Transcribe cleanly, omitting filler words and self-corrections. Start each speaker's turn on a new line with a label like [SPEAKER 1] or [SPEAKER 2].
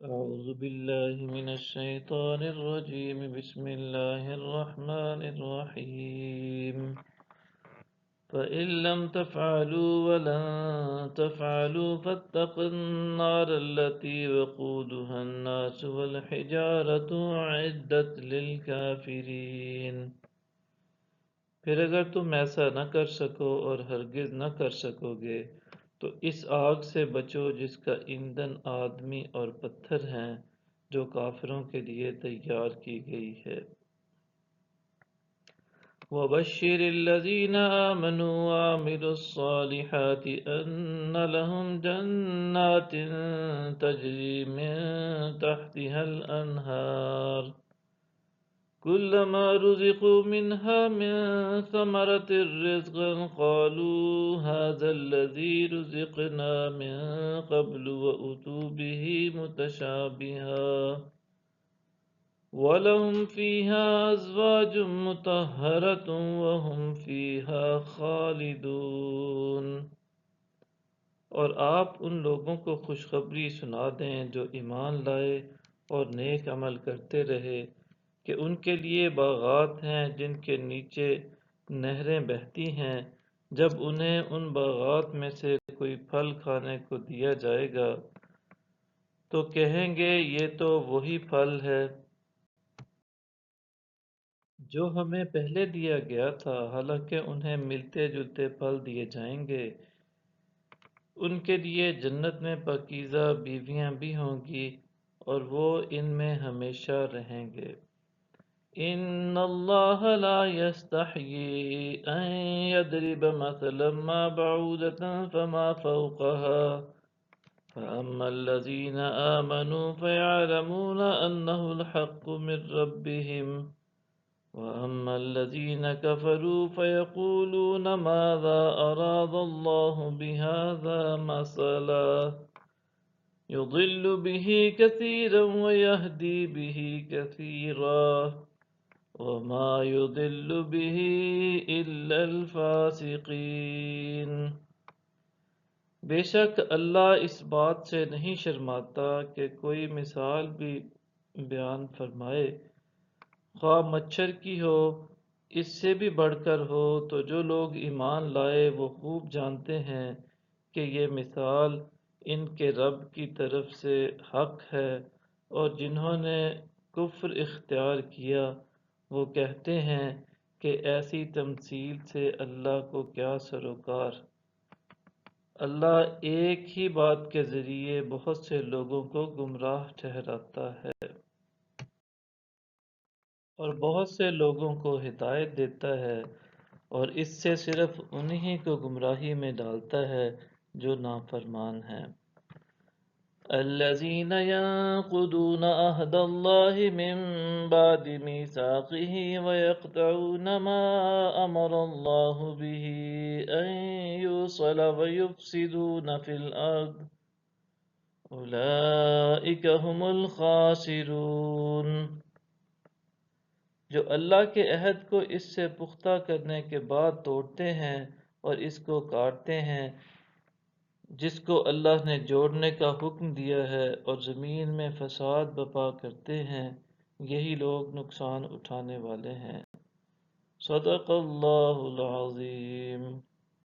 [SPEAKER 1] أعوذ بالله من الشيطان الرجيم بسم الله الرحمن الرحيم فإن لم تفعلوا ولن تفعلوا فاتقوا النار التي وقودها الناس والحجارة أعدت للكافرين۔ پھر اگر تم ایسا نہ کر سکو اور ہرگز نہ کر سکو گے تو اس آگ سے بچو جس کا ایندھن آدمی اور پتھر ہیں، جو کافروں کے لیے تیار کی گئی ہے۔ وَبَشِّرِ الَّذِينَ آمَنُوا وَعَمِلُوا الصَّالِحَاتِ أَنَّ لَهُمْ جَنَّاتٍ تَجْرِي مِن تَحْتِهَا الْأَنْهَارُ كلما رزقوا منها من ثمرة رزقا قالوا هذا الذي رزقنا من قبل وأتوا به متشابها ولهم فيها أزواج مطهرة وهم فيها خالدون۔ اور آپ ان لوگوں کو خوشخبری سنا دیں جو ایمان لائے اور نیک عمل کرتے رہے کہ ان کے لیے باغات ہیں جن کے نیچے نہریں بہتی ہیں۔ جب انہیں ان باغات میں سے کوئی پھل کھانے کو دیا جائے گا تو کہیں گے یہ تو وہی پھل ہے جو ہمیں پہلے دیا گیا تھا، حالانکہ انہیں ملتے جلتے پھل دیے جائیں گے۔ ان کے لیے جنت میں پاکیزہ بیویاں بھی ہوں گی اور وہ ان میں ہمیشہ رہیں گے۔ ان اللہ لا يستحيي ان يضرب مثلا ما بعودة فما فوقها فأما الذين آمنوا فيعلمون أنه الحق من ربهم وأما الذين كفروا فيقولون ماذا أراد الله بهذا مثلا يضل به كثيرا ويهدي به كثيرا وما يضل به إلا الفاسقين۔ بے شک اللہ اس بات سے نہیں شرماتا کہ کوئی مثال بھی بیان فرمائے، خواہ مچھر کی ہو، اس سے بھی بڑھ کر ہو، تو جو لوگ ایمان لائے وہ خوب جانتے ہیں کہ یہ مثال ان کے رب کی طرف سے حق ہے، اور جنہوں نے کفر اختیار کیا وہ کہتے ہیں کہ ایسی تمثیل سے اللہ کو کیا سروکار۔ اللہ ایک ہی بات کے ذریعے بہت سے لوگوں کو گمراہ ٹھہراتا ہے اور بہت سے لوگوں کو ہدایت دیتا ہے، اور اس سے صرف انہی کو گمراہی میں ڈالتا ہے جو نافرمان ہیں۔ الذين ينقضون عهد الله من بعد ميثاقه ويقطعون ما أمر الله به أن يوصل ويفسدون في الأرض أولئك هم الخاسرون۔ جو اللہ کے عہد کو اس سے پختہ کرنے کے بعد توڑتے ہیں اور اس کو کاٹتے ہیں جس کو اللہ نے جوڑنے کا حکم دیا ہے، اور زمین میں فساد برپا کرتے ہیں، یہی لوگ نقصان اٹھانے والے ہیں۔ صدق اللہ العظیم۔